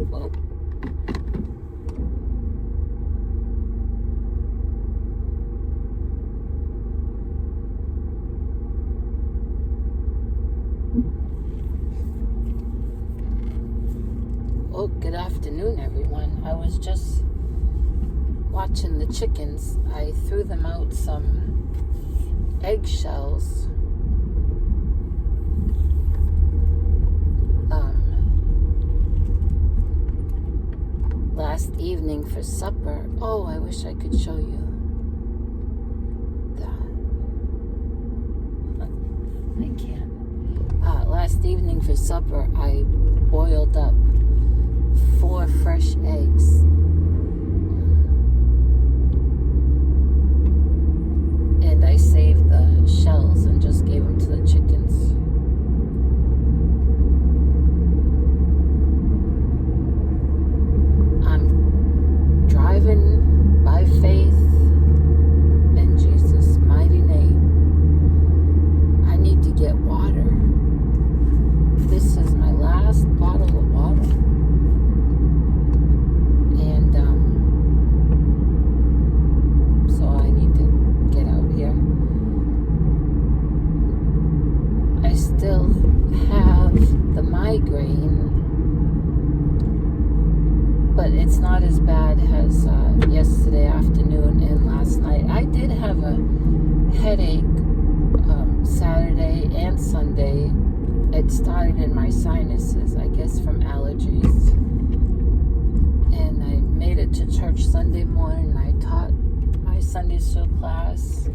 Well, good afternoon, everyone. I was just watching the chickens. I threw them out some eggshells. Last evening for supper. Oh, I wish I could show you that. I can't. Last evening for supper, I boiled up 4 fresh eggs. And I saved the shells and just gave them to the chickens. I'm driving by faith in Jesus' mighty name. I need to get water. This is my last bottle of water. And so I need to get out here. I still have the migraine, but it's not as bad as yesterday afternoon and last night. I did have a headache Saturday and Sunday. It started in my sinuses, I guess from allergies. And I made it to church Sunday morning. I taught my Sunday school class.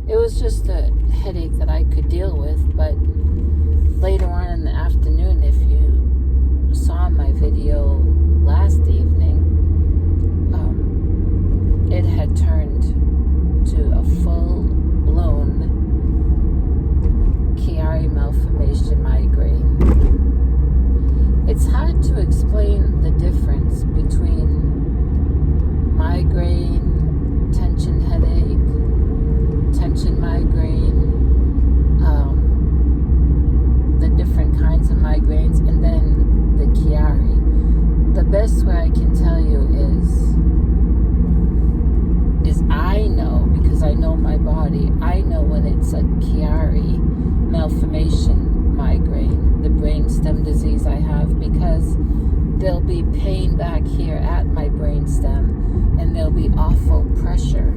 It was just a headache that I could deal with, but later on in the afternoon, if you saw my video last evening, it had turned to a full-blown Chiari malformation migraine. It's hard to explain the difference between migraine, tension headache, tension migraine, the different kinds of migraines, and then the Chiari. The best way I can tell you is I know, because I know my body, I know when it's a Chiari malformation migraine, the brainstem disease I have, because there'll be pain back here at my brainstem, and there'll be awful pressure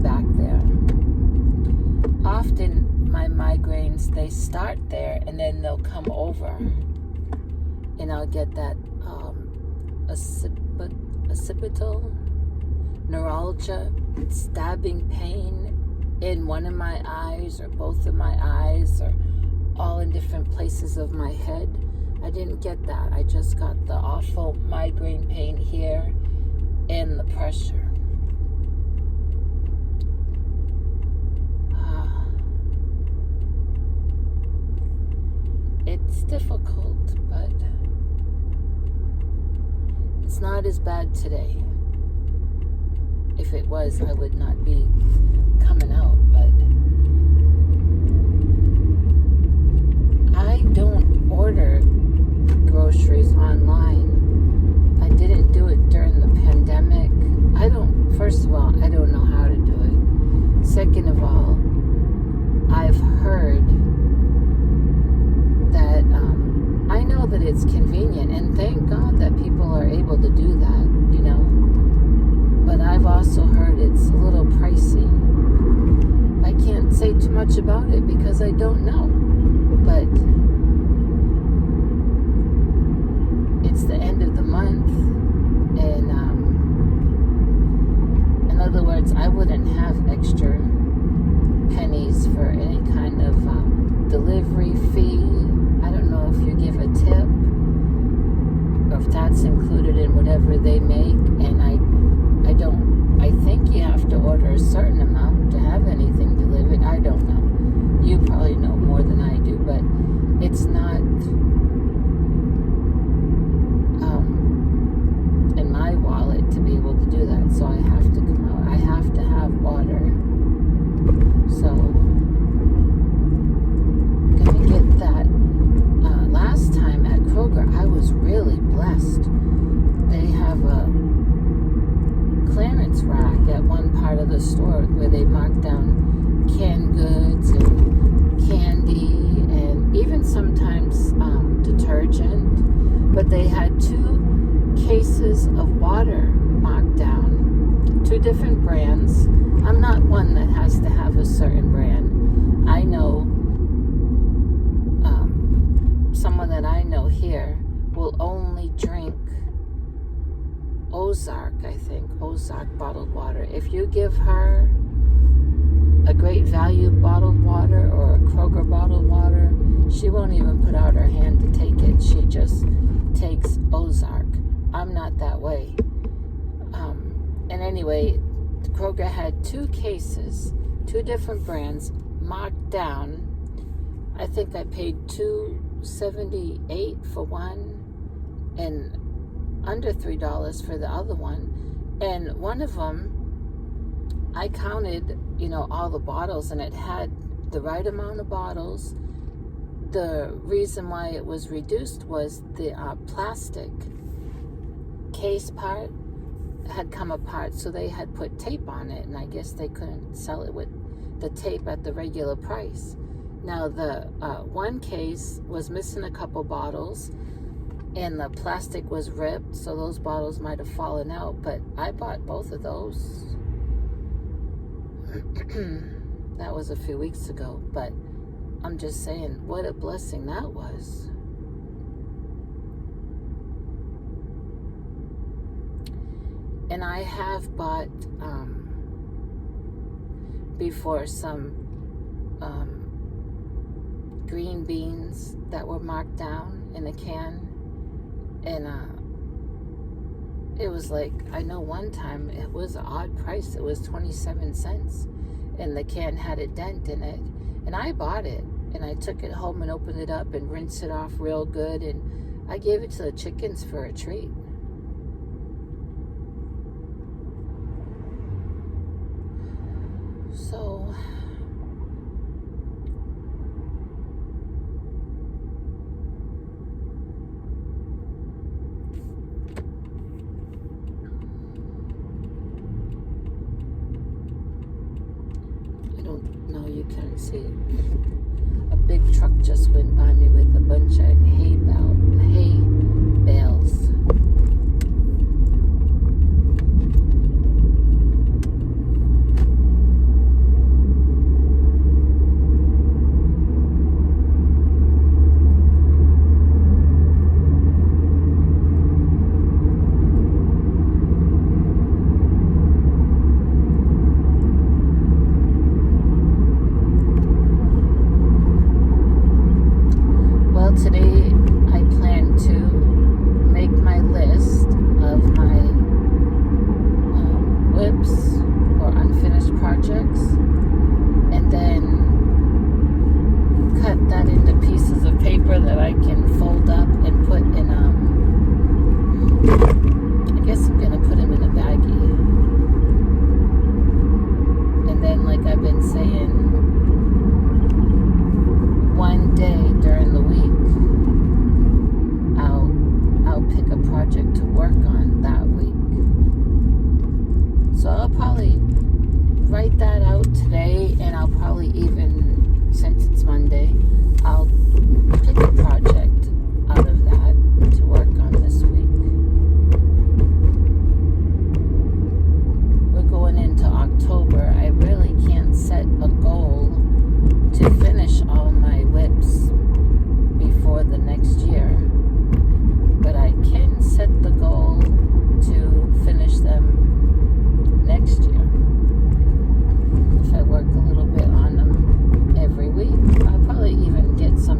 back there. Often my migraines, they start there and then they'll come over, and I'll get that occipital neuralgia, stabbing pain in one of my eyes or both of my eyes or all in different places of my head. I didn't get that. I just got the awful migraine pain here and the pressure. It's difficult, but it's not as bad today. If it was, I would not be coming out, but I don't order groceries online. I didn't do it during the pandemic. First of all, I don't know how to do it. Second of all, I've heard that I know that it's convenient, and thank God that people are able to do that, you know. But I've also heard it's a little pricey. I can't say too much about it because I don't know. But it's the end of the month, and in other words, I wouldn't have extra pennies for any kind of delivery fee. I don't know if you give a tip or if that's included in whatever they make, and I think you have to order a certain amount to have anything delivered. I don't know. You probably know more than I do, but it's not in my wallet to be able to do that, so I have to come out. I have to have water. So I'm gonna get that. Last time at Kroger, I was really blessed. but they had 2 cases of water marked down, 2 different brands. I'm not one that has to have a certain brand. I know someone that I know here will only drink Ozark, I think, Ozark bottled water. If you give her a Great Value bottled water or a Kroger bottled water, she won't even put out her hand to take it. She just takes Ozark. I'm not that way. And anyway, Kroger had 2 cases, 2 different brands, marked down. I think I paid $2.78 for one and under $3 for the other one. And one of them, I counted, all the bottles, and it had the right amount of bottles. The reason why it was reduced was the plastic case part had come apart, so they had put tape on it, and I guess they couldn't sell it with the tape at the regular price. Now, the one case was missing a couple bottles, and the plastic was ripped, so those bottles might have fallen out, but I bought both of those. That was a few weeks ago, but I'm just saying, what a blessing that was. And I have bought before some green beans that were marked down in a can, and it was like, I know one time it was an odd price. It was 27 cents, and the can had a dent in it, and I bought it, and I took it home and opened it up and rinsed it off real good, and I gave it to the chickens for a treat. So I don't know, you can't see it. A big truck just went by me with a bunch of hay bales. Today I plan to make my list of my WIPs or unfinished projects, and then cut that into pieces of paper that I can fold up and put in I guess I'm gonna put them in a baggie. And then, like I've been saying, one day during the week, I'll pick a project to work on that week. So I'll probably write that out today, and I'll probably even, since it's Monday, I'll pick a project out of that to work on this week. We're going into October. I really can't set a goal to finish all my WIPs before the next year, but I can set the goal to finish them next year. If I work a little bit on them every week, I'll probably even get some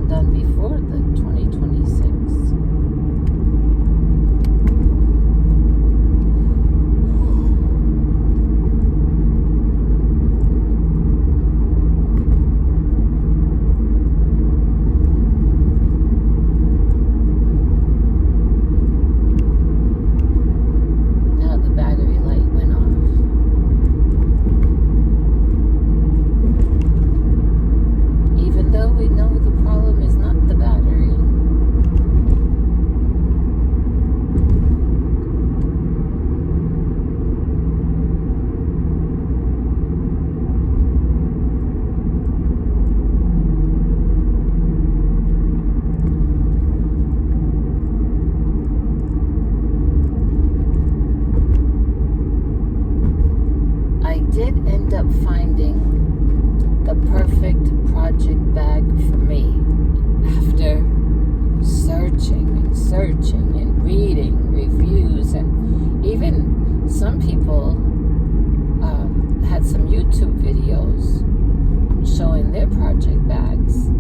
some people had some YouTube videos showing their project bags,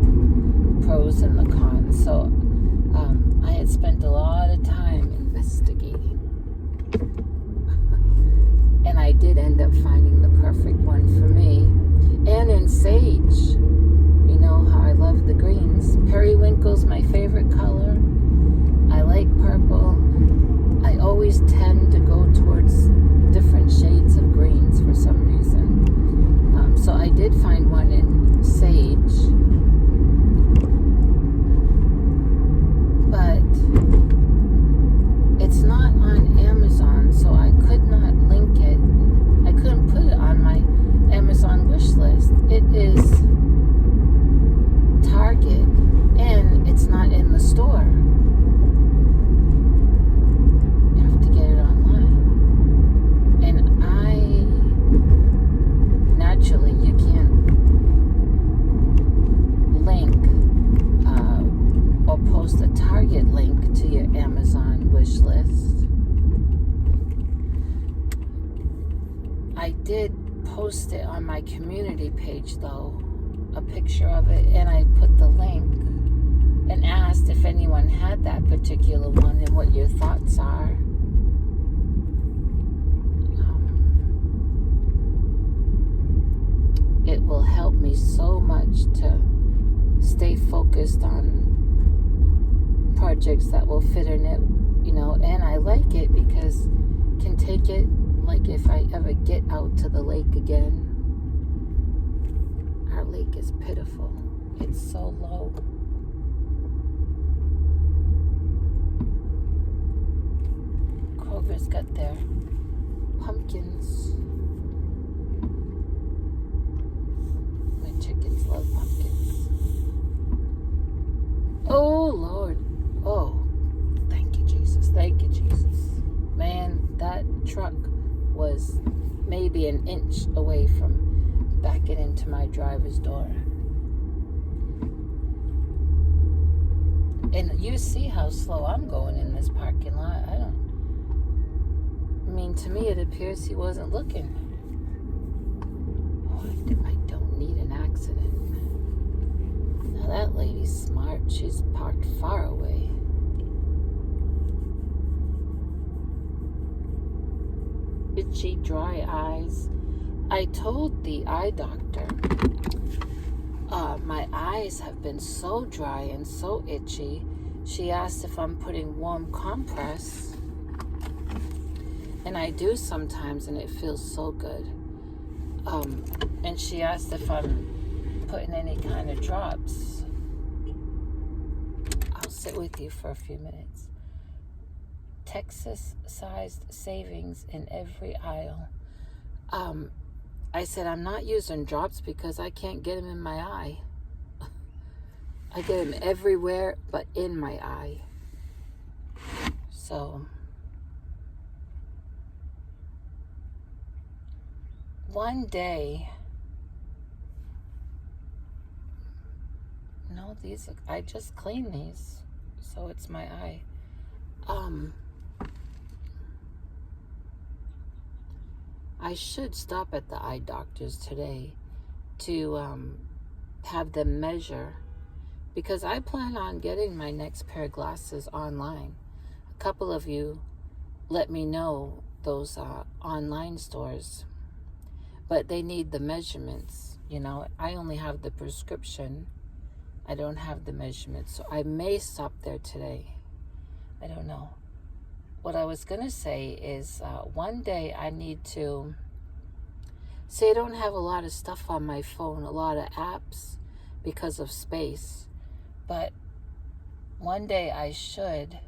pros and the cons. So I had spent a lot of time investigating, and I did end up finding the perfect one for me. And in sage, you know how I love the greens. Periwinkle's my favorite color. I like purple. I always tend to go towards different shades of greens for some reason. So I did find one in sage, but it's not on Amazon, so I could not link it. I couldn't put it on my Amazon wish list. It is Target, and it's not in the store. You have to get it online. And naturally, you can't link or post a Target link to your Amazon wish list. I did post it on my community page, though, a picture of it, and I put the link and asked if anyone had that particular one and what your thoughts are. It will help me so much to stay focused on projects that will fit in it, you know, and I like it because can take it, like if I ever get out to the lake again. Our lake is pitiful. It's so low. Kroger's got their pumpkins. My chickens love pumpkins. Oh, Lord. Oh, thank you, Jesus. Thank you, Jesus. Man, that truck was maybe an inch away from backing into my driver's door. And you see how slow I'm going in this parking lot. I mean, to me it appears he wasn't looking. Oh, I don't need an accident. Now that lady's smart. She's parked far away. Itchy, dry eyes. I told the eye doctor, my eyes have been so dry and so itchy. She asked if I'm putting warm compress, and I do sometimes, and it feels so good. And she asked if I'm putting any kind of drops. I'll sit with you for a few minutes. Texas-sized savings in every aisle. I said, I'm not using drops because I can't get them in my eye. I get them everywhere but in my eye. So, one day, no, these, I just cleaned these, so it's my eye. I should stop at the eye doctor's today to have them measure, because I plan on getting my next pair of glasses online. A couple of you let me know those online stores, but they need the measurements. You know, I only have the prescription. I don't have the measurements, so I may stop there today. I don't know. What I was going to say is one day I need to, say I don't have a lot of stuff on my phone, a lot of apps because of space, but one day I should,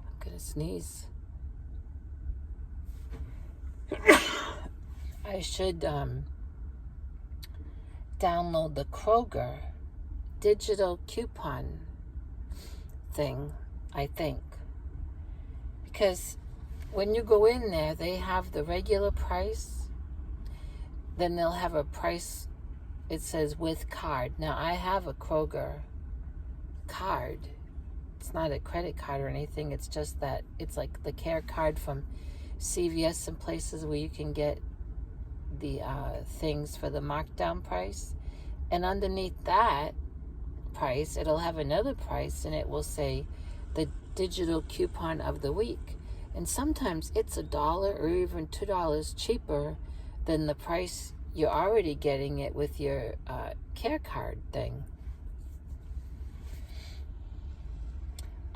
I'm going to sneeze, I should download the Kroger digital coupon thing, I think. Because when you go in there, they have the regular price. Then they'll have a price, it says with card. Now, I have a Kroger card. It's not a credit card or anything. It's just that it's like the care card from CVS and places where you can get the things for the markdown price. And underneath that price, it'll have another price, and it will say the digital coupon of the week. And sometimes it's $1 or even $2 cheaper than the price you're already getting it with your care card thing.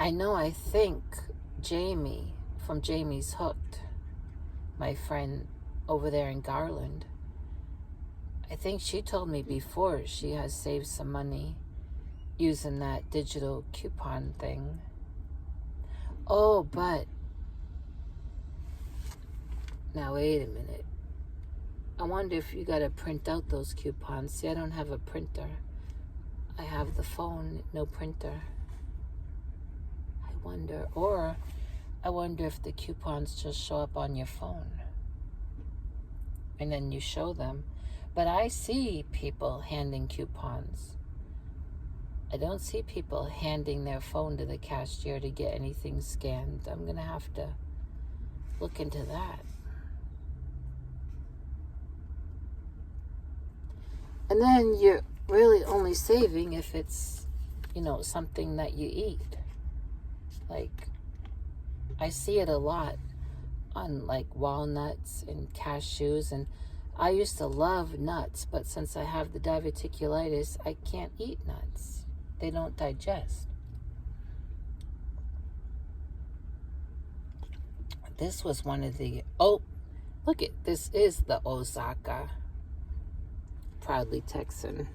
I think Jamie from Jamie's Hooked, my friend over there in Garland, I think she told me before she has saved some money using that digital coupon thing. Oh, but now wait a minute. I wonder if you gotta print out those coupons. See, I don't have a printer. I have the phone, no printer. I wonder if the coupons just show up on your phone and then you show them. But I see people handing coupons. I don't see people handing their phone to the cashier to get anything scanned. I'm gonna have to look into that. And then you're really only saving if it's, something that you eat. Like, I see it a lot on like walnuts and cashews, and I used to love nuts, but since I have the diverticulitis, I can't eat nuts. They don't digest. This was one of the, this is the Osaka Proudly Texan.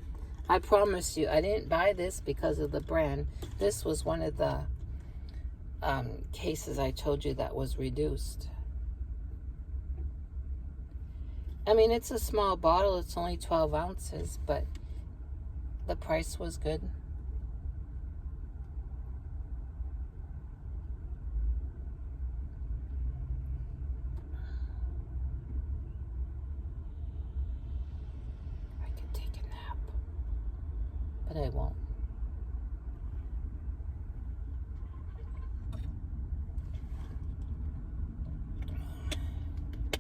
I promise you, I didn't buy this because of the brand. This was one of the cases I told you that was reduced. I mean, it's a small bottle. It's only 12 ounces, but the price was good. I could take a nap, but I won't.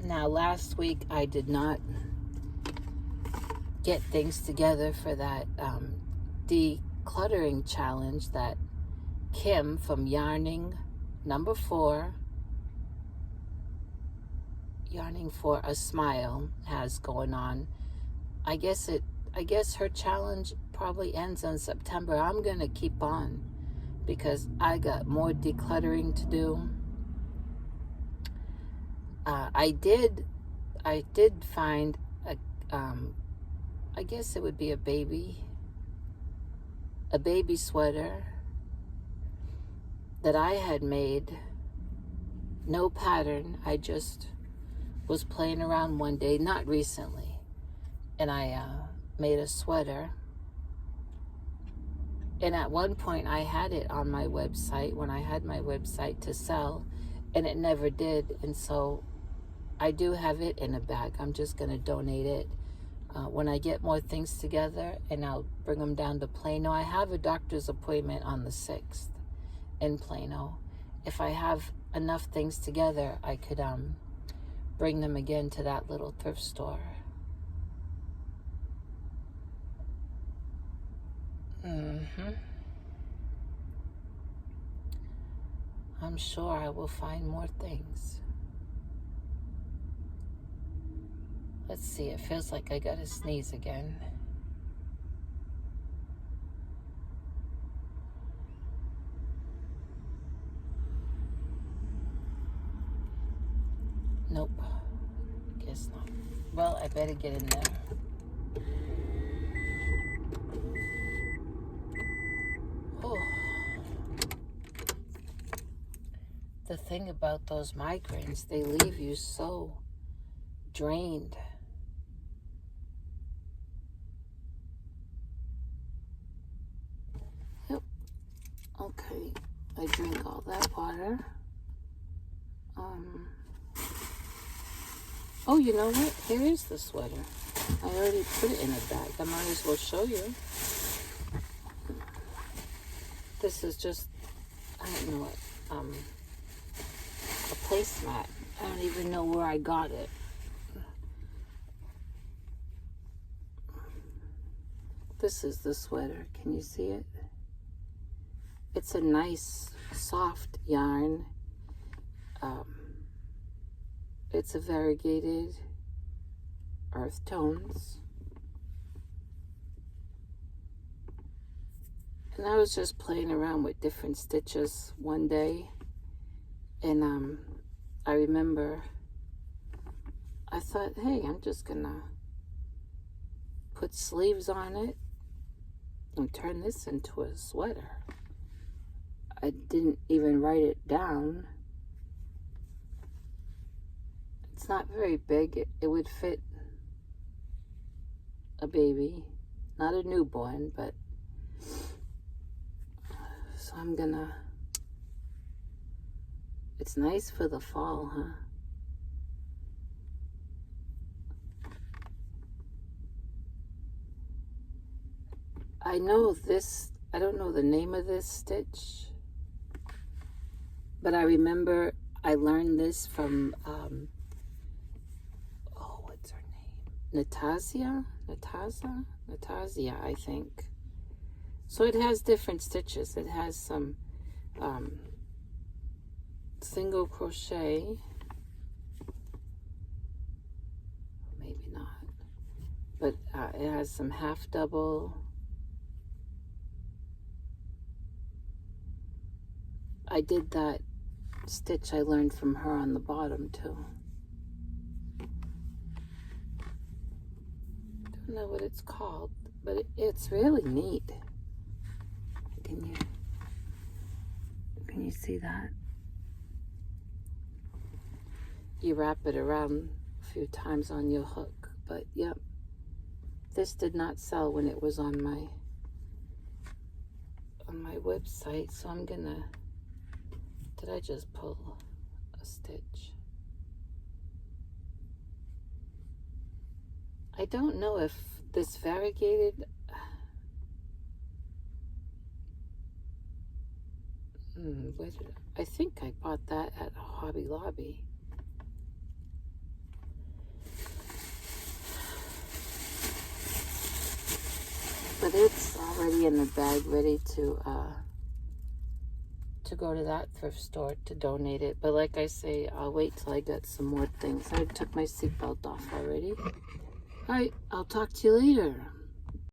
Now, last week I did not get things together for that decluttering challenge that Kim from Yarning number 4, Yarning for a Smile, has going on. I guess her challenge probably ends in September. I'm gonna keep on because I got more decluttering to do. I did find a, I guess it would be a baby sweater that I had made, no pattern. I just was playing around one day, not recently, and I made a sweater. And at one point I had it on my website when I had my website to sell, and it never did. And so I do have it in a bag. I'm just going to donate it when I get more things together, and I'll bring them down to Plano. I have a doctor's appointment on the 6th in Plano. If I have enough things together, I could bring them again to that little thrift store. I'm sure I will find more things. Let's see, it feels like I gotta sneeze again. Nope, guess not. Well, I better get in there. Oh. The thing about those migraines, they leave you so drained. Yep. Okay, I drink all that water. Oh, you know what? Here is the sweater. I already put it in a bag. I might as well show you. This is just, I don't know what, a placemat. I don't even know where I got it. This is the sweater. Can you see it? It's a nice, soft yarn. It's a variegated earth tones. And I was just playing around with different stitches one day. And I remember I thought, hey, I'm just gonna put sleeves on it and turn this into a sweater. I didn't even write it down. It's not very big. It would fit a baby, not a newborn, but so I'm gonna, it's nice for the fall, huh? I know this, I don't know the name of this stitch, but I remember I learned this from, what's her name? Natasia, I think. So it has different stitches. It has some single crochet, maybe not, but it has some half double. I did that stitch I learned from her on the bottom too. Don't know what it's called, but it's really neat. Can you see that? You wrap it around a few times on your hook, but yep. This did not sell when it was on my website, so I'm gonna, did I just pull a stitch? I don't know if this variegated, I think I bought that at Hobby Lobby. But it's already in the bag, ready to go to that thrift store to donate it. But like I say, I'll wait till I get some more things. I took my seatbelt off already. All right, I'll talk to you later.